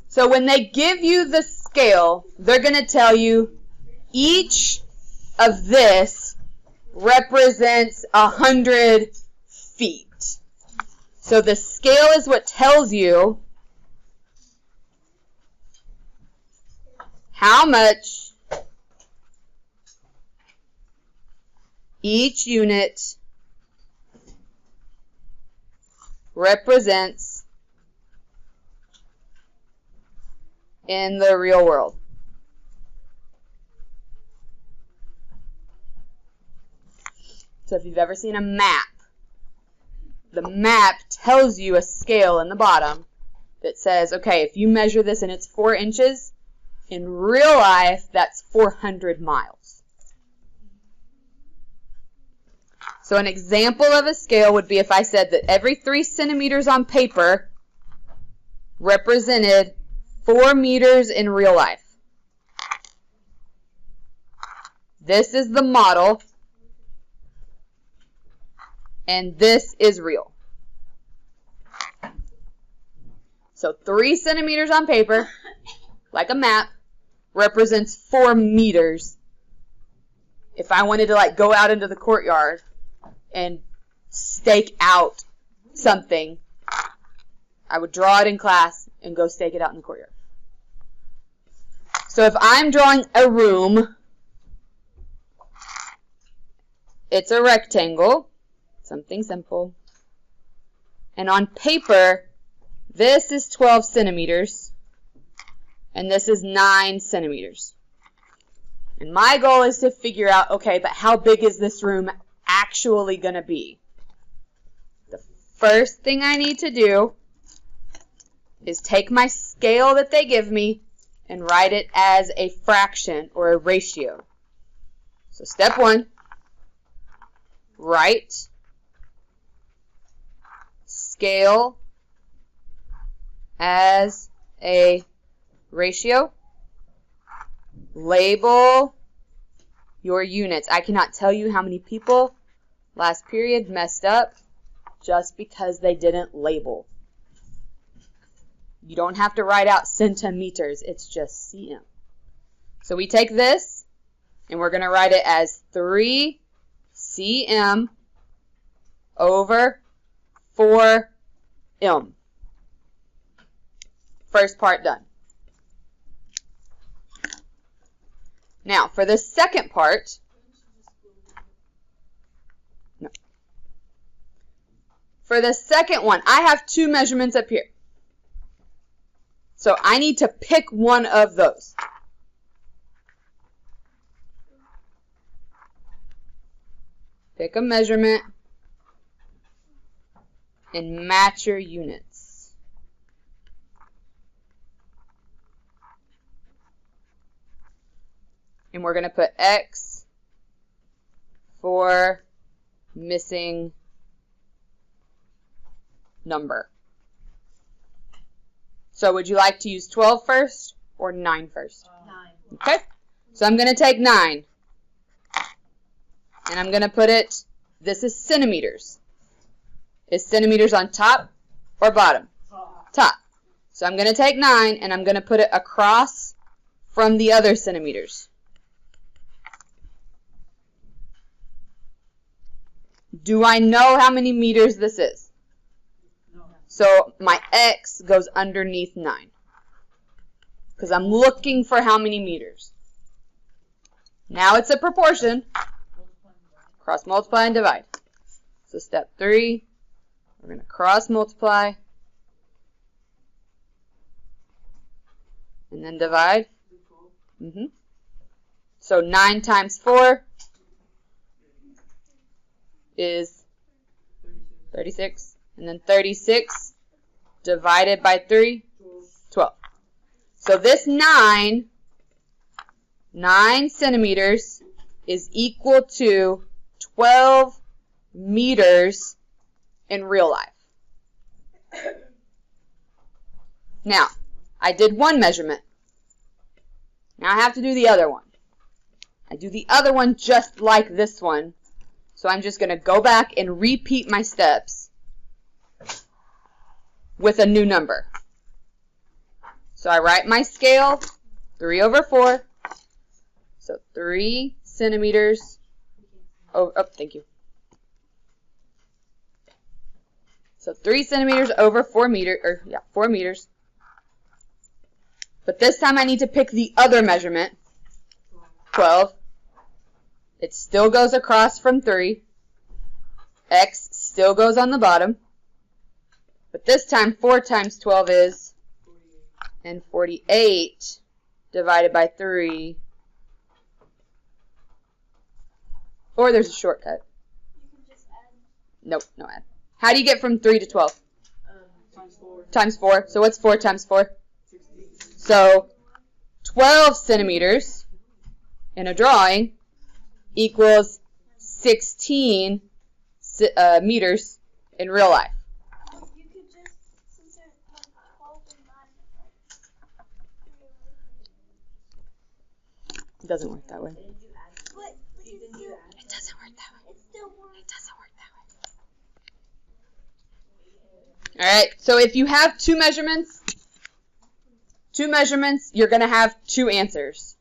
So when they give you the scale, they're going to tell you each of this represents 100 feet. So the scale is what tells you how much each unit represents in the real world. So if you've ever seen a map, the map tells you a scale in the bottom that says, okay, if you measure this and it's 4 inches, in real life, that's 400 miles. So an example of a scale would be if I said that every 3 centimeters on paper represented 4 meters in real life. This is the model, and this is real. So 3 centimeters on paper, like a map, represents 4 meters. If I wanted to go out into the courtyard and stake out something, I would draw it in class and go stake it out in the courtyard. So if I'm drawing a room, it's a rectangle, something simple. And on paper, this is 12 centimeters, and this is 9 centimeters. And my goal is to figure out, okay, but how big is this room actually going to be? The first thing I need to do is take my scale that they give me and write it as a fraction or a ratio. So step 1, write scale as a ratio. Label your units. I cannot tell you how many people last period messed up just because they didn't label. You don't have to write out centimeters. It's just cm. So we take this, and we're going to write it as 3 cm over 4 m. First part done. Now, for the second part, for the second one, I have 2 measurements up here. So I need to pick one of those. Pick a measurement and match your units. And we're going to put X for missing number. So would you like to use 12 first or 9 first? 9. Okay. So I'm going to take 9. And I'm going to put it, this is centimeters. Is centimeters on top or bottom? Top. So I'm going to take 9 and I'm going to put it across from the other centimeters. Do I know how many meters this is? No. So my X goes underneath 9. Because I'm looking for how many meters. Now it's a proportion. Cross multiply and divide. So step 3, we're going to cross multiply and then divide. So 9 times 4 is 36. And then 36 divided by 3, 12. So this 9 centimeters is equal to 12 meters in real life. Now, I did one measurement. Now I have to do the other one. I do the other one just like this one. So I'm just going to go back and repeat my steps. with a new number. So I write my scale, 3/4. So 3 centimeters. Oh, thank you. So 3 centimeters over 4 meters. But this time I need to pick the other measurement, 12. It still goes across from 3. X still goes on the bottom. But this time 4 times 12 is, and 48 divided by 3. Or there's a shortcut. You can just add. Nope, no add. How do you get from 3 to 12? Times 4. Times 4. So what's 4 times 4? 16. So 12 centimeters in a drawing equals 16 meters in real life. You could just, since it's like 12 and 9. It doesn't work that way. But it doesn't work that way. It still works. It doesn't work that way. Alright, so if you have two measurements, you're going to have two answers.